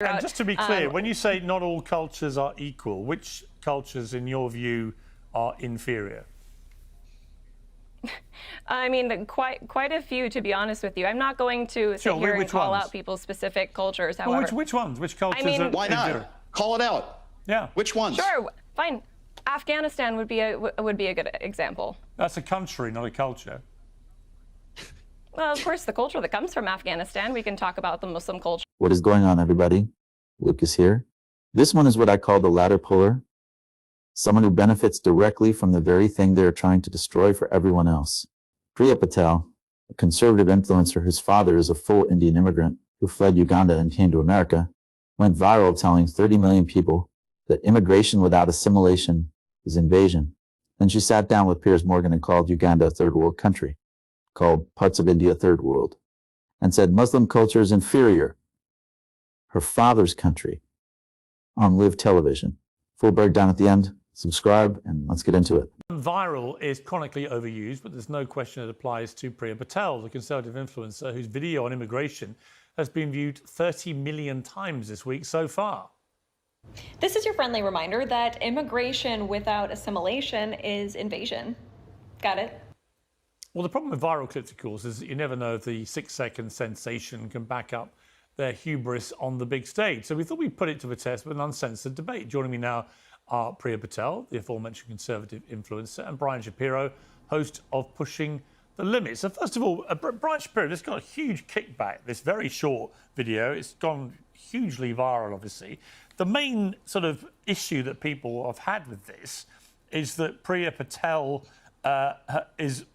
And just to be clear, when you say not all cultures are equal, which cultures, in your view, are inferior? I mean, quite a few, to be honest with you. I'm not going to sit here and call out people's specific cultures, however. Well, which ones? Which cultures are why not? inferior? Call it out. Yeah. Which ones? Sure, fine. Afghanistan would be a good example. That's a country, not a culture. Well, of course, the culture that comes from Afghanistan, we can talk about the Muslim culture. What is going on, everybody? Lucas here. This one is what I call the ladder puller. Someone who benefits directly from the very thing they're trying to destroy for everyone else. Priya Patel, a conservative influencer whose father is a full Indian immigrant who fled Uganda and came to America, went viral telling 30 million people that immigration without assimilation is invasion. Then she sat down with Piers and called Uganda a third world country, called parts of India third world, and said Muslim culture is inferior. Her father's country, on live television. Full breakdown at the end. Subscribe and let's get into it. Viral is chronically overused, but there's no question it applies to Priya Patel, the conservative influencer whose video on immigration has been viewed 30 million times this week so far. This is your friendly reminder that immigration without assimilation is invasion. Got it? Well, the problem with viral clips, of course, is that you never know if the 6-second sensation can back up their hubris on the big stage. So we thought we'd put it to the test with an uncensored debate. Joining me now are Priya Patel, the aforementioned conservative influencer, and Brian Shapiro, host of Pushing the Limits. So first of all, Brian Shapiro, this got a huge kickback, this very short video. It's gone hugely viral, obviously. The main sort of issue that people have had with this is that Priya Patel is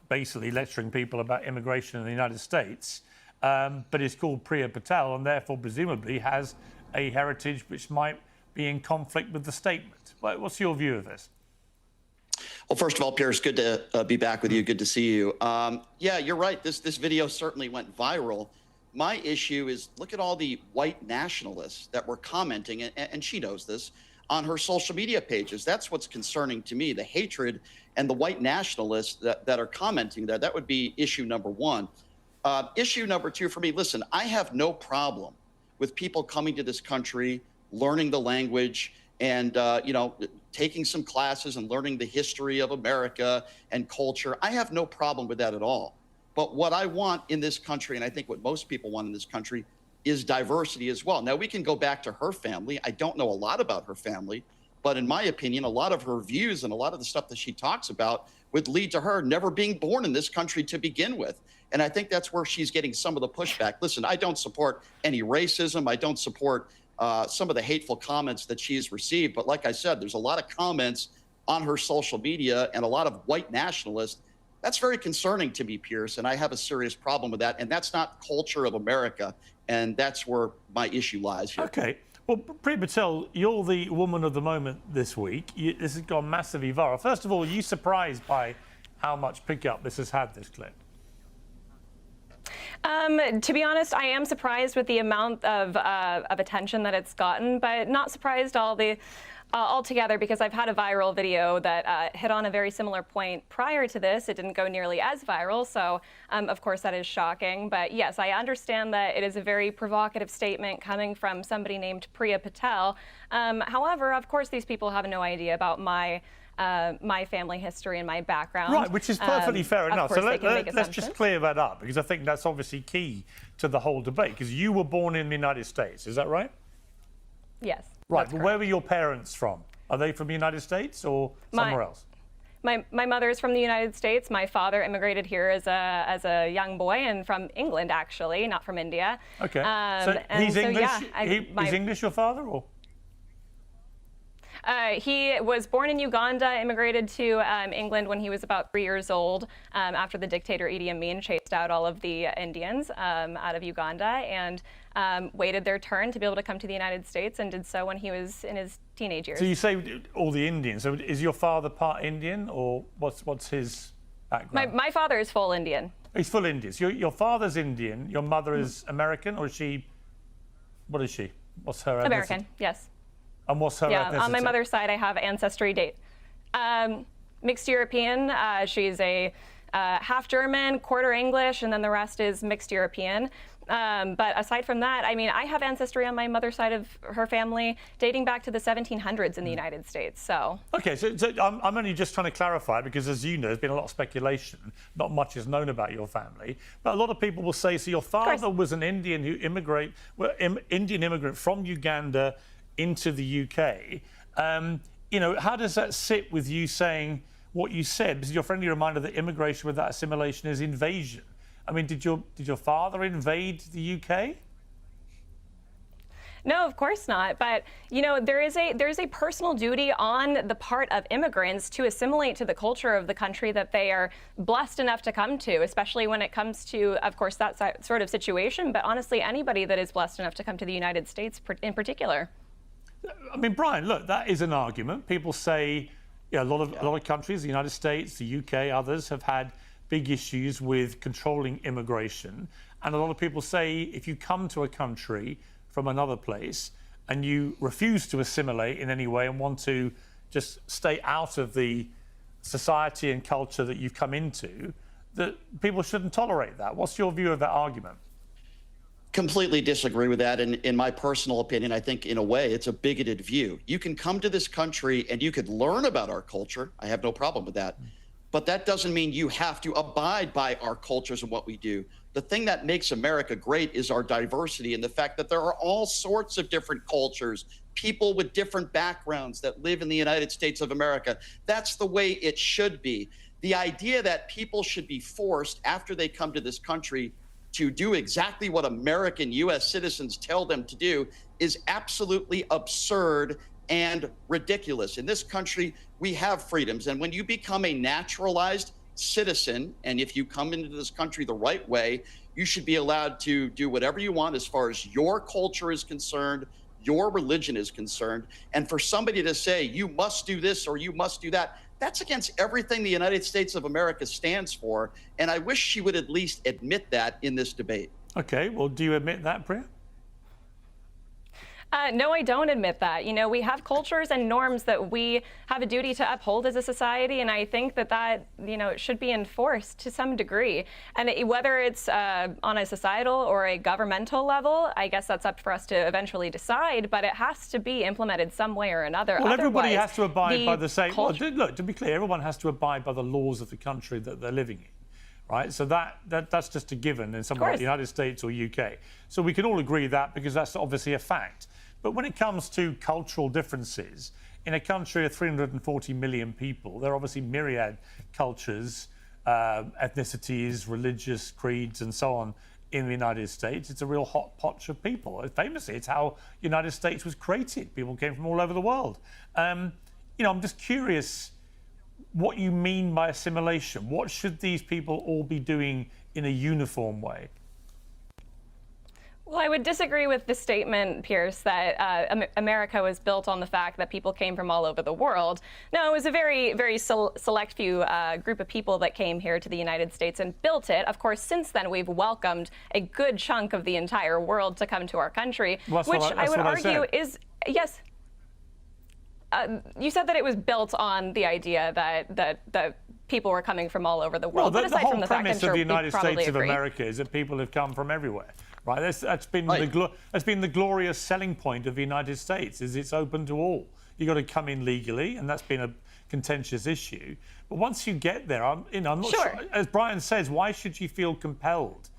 basically lecturing people about immigration in the United States, but is called Priya Patel and therefore presumably has a heritage which might be in conflict with the statement. What's your view of this? Well, first of all, Piers, good to be back with you. Good to see you. Yeah, you're right. This video certainly went viral. My issue is look at all the white nationalists that were commenting, and she knows this, on her social media pages. That's what's concerning to me, the hatred and the white nationalists that are commenting there. That would be issue number one. Issue number two for me, listen, I have no problem with people coming to this country, learning the language, and taking some classes and learning the history of America and culture. I have no problem with that at all. But what I want in this country, and I think what most people want in this country, is diversity as well. Now, we can go back to her family. I don't know a lot about her family, but in my opinion, a lot of her views and a lot of the stuff that she talks about would lead to her never being born in this country to begin with. And I think that's where she's getting some of the pushback. Listen, I don't support any racism. I don't support some of the hateful comments that she's received. But like I said, there's a lot of comments on her social media and a lot of white nationalists. That's very concerning to me, Piers, and I have a serious problem with that. And that's not culture of America. And that's where my issue lies here. Okay. Well, Priya Patel, you're the woman of the moment this week. This has gone massively viral. First of all, are you surprised by how much pickup this has had, this clip? To be honest, I am surprised with the amount of attention that it's gotten, but not surprised altogether, because I've had a viral video that hit on a very similar point prior to this. It didn't go nearly as viral, so of course that is shocking. But yes, I understand that it is a very provocative statement coming from somebody named Priya Patel. However, of course, these people have no idea about my family history and my background. Right, which is perfectly fair enough. So let's just clear that up, because I think that's obviously key to the whole debate, because you were born in the United States, is that right? Yes. Right, but where were your parents from? Are they from the United States or somewhere else? My mother is from the United States. My father immigrated here as a young boy, and from England, actually, not from India. Okay, so he's English? He's English, your father, or? He was born in Uganda, immigrated to England when he was about 3 years old, after the dictator Idi Amin chased out all of the Indians out of Uganda, and waited their turn to be able to come to the United States, and did so when he was in his teenage years. So you say all the Indians. So is your father part Indian, or what's his background? My father is full Indian. He's full Indian. So your father's Indian, your mother is American, or is she, what is she? What's her ethnicity? American, yes. And what's her ethnicity? On my mother's side, I have ancestry date. Mixed European. She's a half German, quarter English, and then the rest is mixed European. But aside from that, I mean, I have ancestry on my mother's side of her family dating back to the 1700s in the United States. So okay, so I'm only just trying to clarify because, as you know, there's been a lot of speculation. Not much is known about your family, but a lot of people will say, so your father was an Indian Indian immigrant from Uganda into the UK. You know, how does that sit with you saying what you said? Because you're a friendly reminder that immigration without assimilation is invasion. I mean, did your father invade the UK? no, of course not. But you know, there is a personal duty on the part of immigrants to assimilate to the culture of the country that they are blessed enough to come to, especially when it comes to, of course, that sort of situation. But honestly, anybody that is blessed enough to come to the United States in particular. I mean, Brian, look, that is an argument. People say, a lot of countries, the United States, the UK, others have had big issues with controlling immigration. And a lot of people say if you come to a country from another place and you refuse to assimilate in any way and want to just stay out of the society and culture that you've come into, that people shouldn't tolerate that. What's your view of that argument? Completely disagree with that. And in my personal opinion, I think in a way it's a bigoted view. You can come to this country and you could learn about our culture. I have no problem with that. But that doesn't mean you have to abide by our cultures and what we do. The thing that makes America great is our diversity and the fact that there are all sorts of different cultures, people with different backgrounds that live in the United States of America. That's the way it should be. The idea that people should be forced after they come to this country to do exactly what American U.S. citizens tell them to do is absolutely absurd and ridiculous. In this country, we have freedoms. And when you become a naturalized citizen, and if you come into this country the right way, you should be allowed to do whatever you want as far as your culture is concerned, your religion is concerned. And for somebody to say, you must do this or you must do that, that's against everything the United States of America stands for. And I wish she would at least admit that in this debate. Okay, well, do you admit that, Priya? No, I don't admit that. You know, we have cultures and norms that we have a duty to uphold as a society, and I think that you know, should be enforced to some degree. And whether it's on a societal or a governmental level, I guess that's up for us to eventually decide, but it has to be implemented some way or another. Well, everybody Otherwise, has to abide by the same... Well, culture... look, to be clear, everyone has to abide by the laws of the country that they're living in. Right, so that's just a given in somewhere like the United States or UK. So we can all agree that because that's obviously a fact. But when it comes to cultural differences, in a country of 340 million people, there are obviously myriad cultures, ethnicities, religious creeds, and so on in the United States. It's a real hot pot of people. Famously, it's how the United States was created. People came from all over the world. You know, I'm just curious what you mean by assimilation. What should these people all be doing in a uniform way? Well, I would disagree with the statement, Piers, that America was built on the fact that people came from all over the world. No, it was a very, very select few group of people that came here to the United States and built it. Of course, since then, we've welcomed a good chunk of the entire world to come to our country, which I would argue is, yes. You said that it was built on the idea that people were coming from all over the world. Well, but aside the whole from the fact, premise I'm sure of the United States of agree. America is that people have come from everywhere. Right, that's been the glorious selling point of the United States. Is it's open to all. You got to come in legally, and that's been a contentious issue. But once you get there, I'm not sure. As Brian says, why should you feel compelled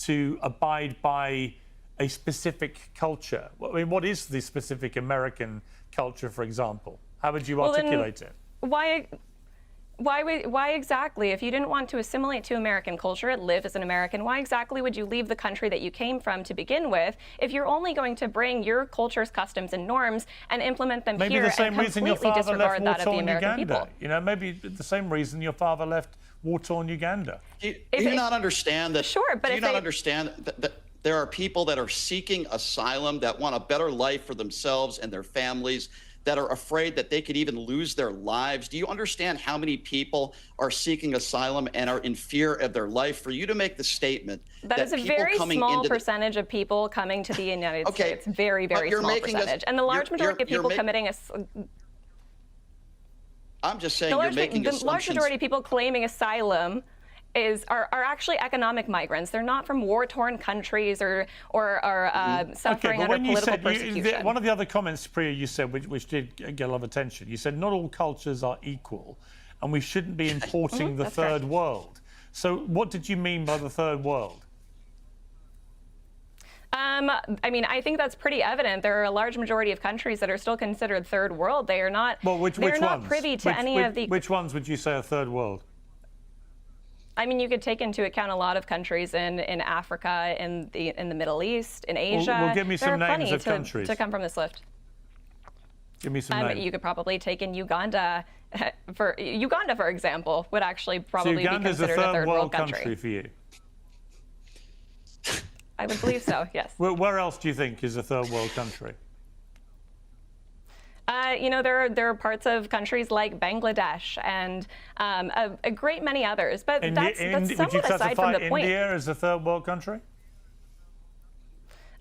to abide by a specific culture? I mean, what is the specific American culture, for example? How would you articulate it? Why exactly, if you didn't want to assimilate to American culture and live as an American, why exactly would you leave the country that you came from to begin with if you're only going to bring your culture's customs and norms and implement them maybe here the same and reason your completely father left disregard that of the war-torn American Uganda. people? You know, maybe the same reason your father left war-torn Uganda. Do you not understand that? Sure, but do you not understand that there are people that are seeking asylum that want a better life for themselves and their families, that are afraid that they could even lose their lives? Do you understand how many people are seeking asylum and are in fear of their life? For you to make the statement that is a very small percentage of people coming to the United States. Very, very small percentage. And the large majority of people committing I'm just saying the large majority of people claiming asylum are actually economic migrants. They're not from war-torn countries or suffering under political persecution. One of the other comments, Priya, you said, which did get a lot of attention, you said not all cultures are equal, and we shouldn't be importing the third world. So what did you mean by the third world? I mean, I think that's pretty evident. There are a large majority of countries that are still considered third world. They are not. Well, which not privy to any of the. Which ones would you say are third world? I mean, you could take into account a lot of countries in Africa, in the Middle East, in Asia. Well, give me some names of countries to come from this list. Give me some names. You could probably take in Uganda. For example, would actually probably be considered a third world country for you. I would believe so, yes. Where else do you think is a third world country? You know, there are parts of countries like Bangladesh and a great many others, but that's somewhat aside from the point. Would you classify India as a third world country?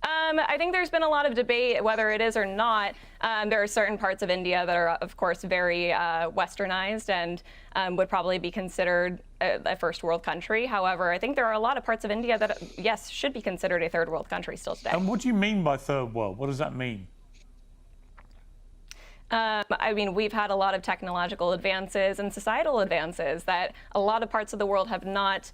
I think there's been a lot of debate whether it is or not. There are certain parts of India that are, of course, very westernized and would probably be considered a first world country. However, I think there are a lot of parts of India that, yes, should be considered a third world country still today. And what do you mean by third world? What does that mean? I mean, we've had a lot of technological advances and societal advances that a lot of parts of the world have not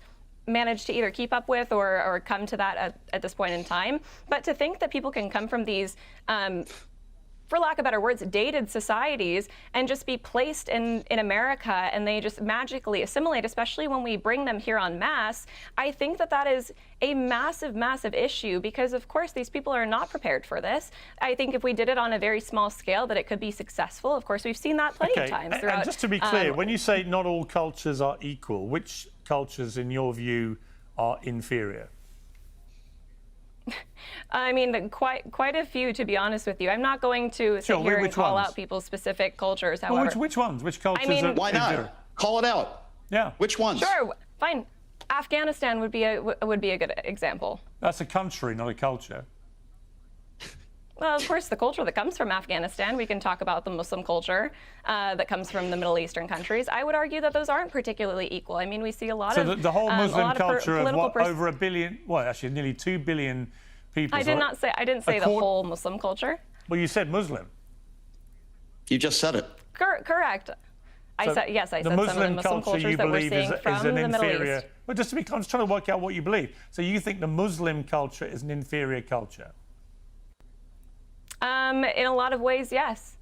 managed to either keep up with or come to that at this point in time. But to think that people can come from these, for lack of better words, dated societies and just be placed in America and they just magically assimilate, especially when we bring them here en masse, I think that is a massive, massive issue because, of course, these people are not prepared for this. I think if we did it on a very small scale, that it could be successful. Of course, we've seen that plenty of times throughout. And just to be clear, when you say not all cultures are equal, which cultures, in your view, are inferior? I mean, quite a few, to be honest with you. I'm not going to sit here and call out people's specific cultures, however. Well, which ones? Which cultures are why not? inferior? Call it out. Yeah. Which ones? Sure, fine. Afghanistan would be a good example. That's a country, not a culture. Well, of course, the culture that comes from Afghanistan, we can talk about the Muslim culture that comes from the Middle Eastern countries. I would argue that those aren't particularly equal. I mean, we see a lot of... So the whole Muslim culture of what, over a billion, well, actually nearly 2 billion people. I didn't say the whole Muslim culture. Well, you said Muslim. You just said it. Correct. I said some of the Muslim cultures that we're seeing from the Middle East. Well, just to be, I'm just trying to work out what you believe. So you think the Muslim culture is an inferior culture? In a lot of ways, yes.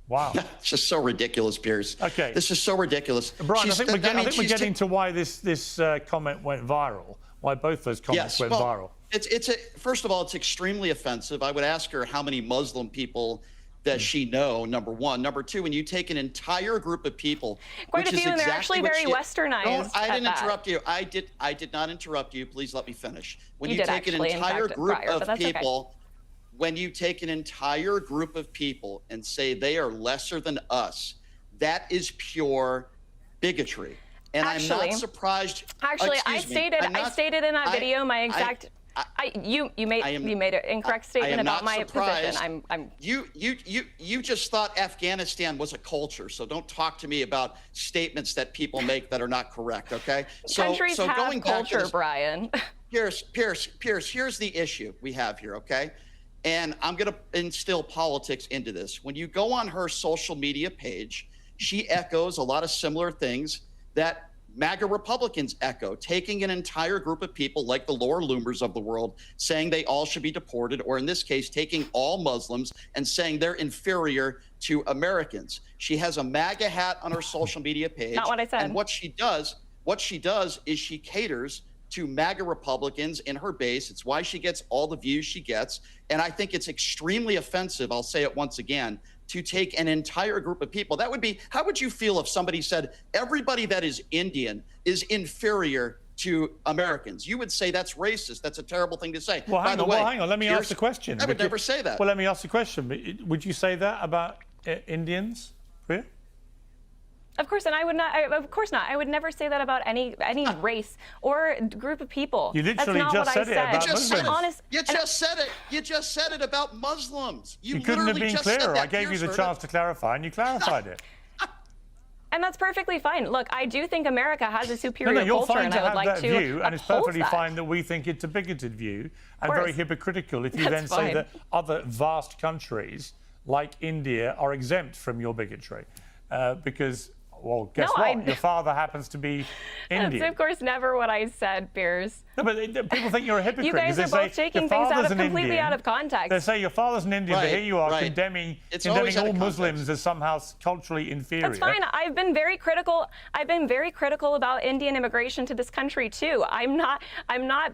Wow. It's just so ridiculous, Piers. Okay. This is so ridiculous. Brian, I think we're getting to why this comment went viral, why both those comments went viral. First of all, it's extremely offensive. I would ask her how many Muslim people that she know, number one. Number two, when you take an entire group of people, quite a few, and they're actually very westernized. No, I didn't interrupt you. I did not interrupt you. Please let me finish. When you take an entire group of people, when you take an entire group of people and say they are lesser than us, that is pure bigotry. And I'm not surprised. Actually, I stated in that video my exact. You made an incorrect statement about my position. You just thought Afghanistan was a culture, so don't talk to me about statements that people make that are not correct. Okay? Countries have culture, Brian. Piers, here's the issue we have here. Okay? And I'm going to instill politics into this. When you go on her social media page, she echoes a lot of similar things that MAGA Republicans echo, taking an entire group of people like the Laura Loomers of the world, saying they all should be deported, or in this case, taking all Muslims and saying they're inferior to Americans. She has a MAGA hat on her social media page. Not what I said. And what she does is she caters to MAGA Republicans in her base. It's why she gets all the views she gets. And I think it's extremely offensive, I'll say it once again, to take an entire group of people. That would be, how would you feel if somebody said everybody that is Indian is inferior to Americans? You would say that's racist. That's a terrible thing to say. Well, hang on. Let me ask the question. I would never say that. Well, let me ask the question. Would you say that about Indians, Priya? Of course, and I would not. Of course not. I would never say that about any race or group of people. You literally just said it about Muslims. You just said it. You just said it about Muslims. You couldn't have been clearer. I gave you the chance to clarify, and you clarified it. And that's perfectly fine. Look, I do think America has a superior you're culture, fine and to I would have like that to view, and it's uphold perfectly that. fine that we think it's a bigoted view and very hypocritical if you then That's say fine. that other vast countries like India are exempt from your bigotry. Because, well, guess No, what? Your father happens to be Indian. That's of course never what I said, Piers. No, but people think you're a hypocrite. You guys because are they both say taking your things out father's of an completely Indian. out of context. They say your father's an Indian, but here you are condemning always out all of Muslims context. as somehow culturally inferior. That's fine. I've been very critical about Indian immigration to this country too. I'm not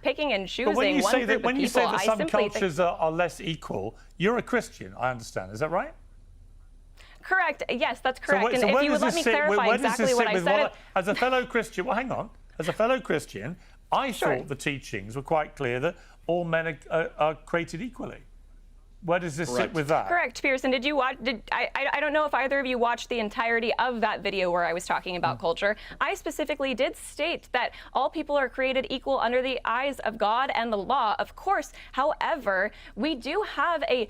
picking and choosing But when you one say group that, of when you say people. that I some simply think- cultures are less equal, you're a Christian, I understand. Is that right? Correct. Yes, that's correct. So And where if you does would let this me sit? clarify Where does this exactly sit what I with said. as a fellow Christian, well, hang on. As a fellow Christian, I Sure. thought the teachings were quite clear that all men are created equally. Where does this sit with that? Correct, Pearson. Did you watch? I don't know if either of you watched the entirety of that video where I was talking about culture. I specifically did state that all people are created equal under the eyes of God and the law, of course. However, we do have a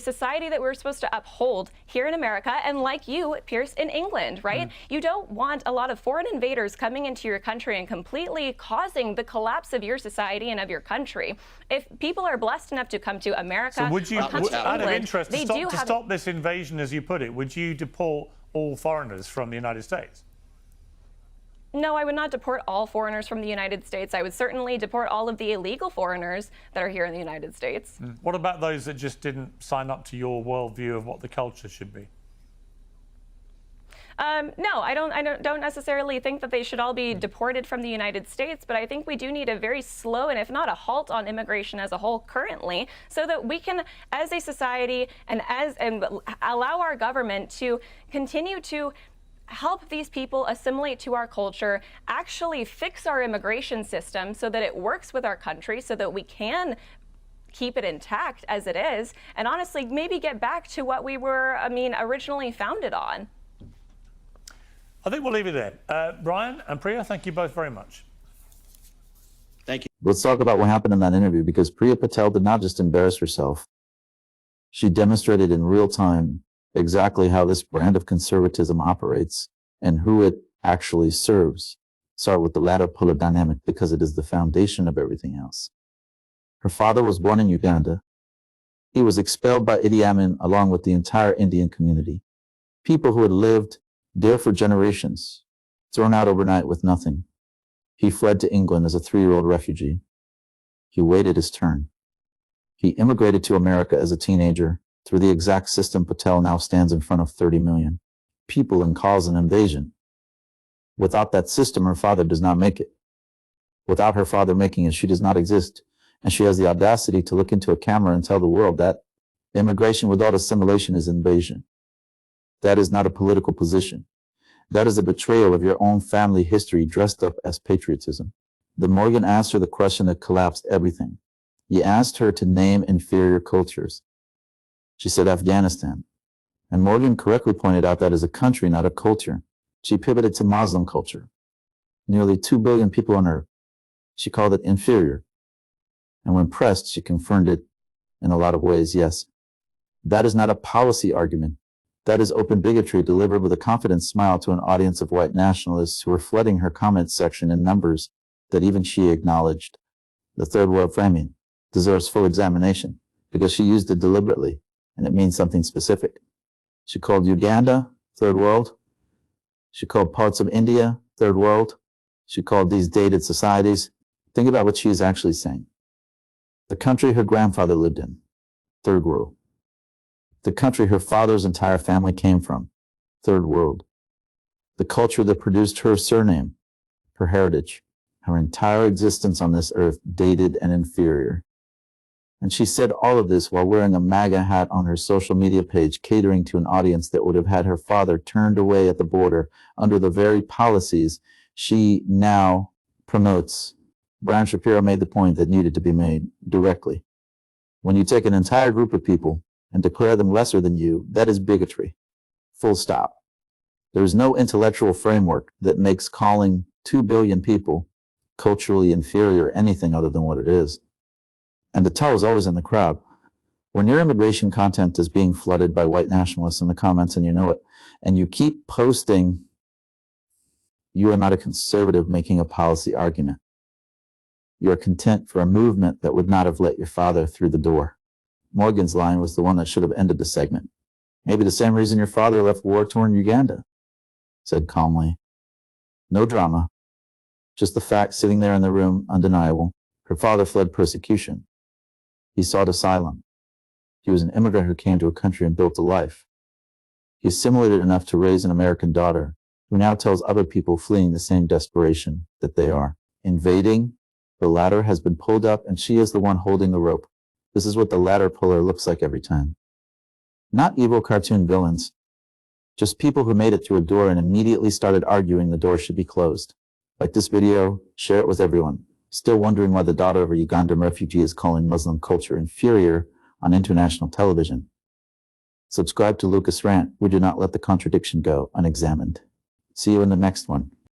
society that we're supposed to uphold here in America, and like you, Pierce, in England, right? You don't want a lot of foreign invaders coming into your country and completely causing the collapse of your society and of your country. If people are blessed enough to come to America, So would you, or come to out of England, interest, they do have stop this invasion, as you put it, would you deport all foreigners from the United States? No, I would not deport all foreigners from the United States. I would certainly deport all of the illegal foreigners that are here in the United States. What about those that just didn't sign up to your worldview of what the culture should be? No, I don't necessarily think that they should all be deported from the United States, but I think we do need a very slow and if not a halt on immigration as a whole currently, so that we can, as a society and allow our government to continue to help these people assimilate to our culture, actually fix our immigration system so that it works with our country, so that we can keep it intact as it is, and honestly, maybe get back to what we were, originally founded on. I think we'll leave it there. Brian and Priya, thank you both very much. Thank you. Let's talk about what happened in that interview, because Priya Patel did not just embarrass herself. She demonstrated in real time exactly how this brand of conservatism operates and who it actually serves. Start with the ladder puller dynamic, because it is the foundation of everything else. Her father was born in Uganda. He was expelled by Idi Amin along with the entire Indian community. People who had lived there for generations, thrown out overnight with nothing. He fled to England as a 3-year-old refugee. He waited his turn. He immigrated to America as a teenager through the exact system Patel now stands in front of 30 million people and calls an invasion. Without that system, her father does not make it. Without her father making it, she does not exist. And she has the audacity to look into a camera and tell the world that immigration without assimilation is invasion. That is not a political position. That is a betrayal of your own family history dressed up as patriotism. Then Morgan asked her the question that collapsed everything. He asked her to name inferior cultures. She said Afghanistan. And Morgan correctly pointed out that is a country, not a culture. She pivoted to Muslim culture. Nearly 2 billion people on earth. She called it inferior. And when pressed, she confirmed it in a lot of ways, yes. That is not a policy argument. That is open bigotry delivered with a confident smile to an audience of white nationalists who were flooding her comment section in numbers that even she acknowledged. The third world framing deserves full examination because she used it deliberately, and it means something specific. She called Uganda third world. She called parts of India third world. She called these dated societies. Think about what she is actually saying. The country her grandfather lived in, third world. The country her father's entire family came from, third world. The culture that produced her surname, her heritage, her entire existence on this earth, dated and inferior. And she said all of this while wearing a MAGA hat on her social media page, catering to an audience that would have had her father turned away at the border under the very policies she now promotes. Brian Shapiro made the point that needed to be made directly. When you take an entire group of people and declare them lesser than you, that is bigotry. Full stop. There is no intellectual framework that makes calling 2 billion people culturally inferior anything other than what it is. And the toe is always in the crowd. When your immigration content is being flooded by white nationalists in the comments and you know it, and you keep posting You are not a conservative making a policy argument. You are content for a movement that would not have let your father through the door. Morgan's line was the one that should have ended the segment. Maybe the same reason your father left war-torn Uganda, said calmly. No drama. Just the fact sitting there in the room, undeniable. Her father fled persecution. He sought asylum. He was an immigrant who came to a country and built a life. He assimilated enough to raise an American daughter, who now tells other people fleeing the same desperation that they are. Invading, the ladder has been pulled up and she is the one holding the rope. This is what the ladder puller looks like every time. Not evil cartoon villains, just people who made it through a door and immediately started arguing the door should be closed. Like this video, share it with everyone. Still wondering why the daughter of a Ugandan refugee is calling Muslim culture inferior on international television. Subscribe to Lucas Rant. We do not let the contradiction go unexamined. See you in the next one.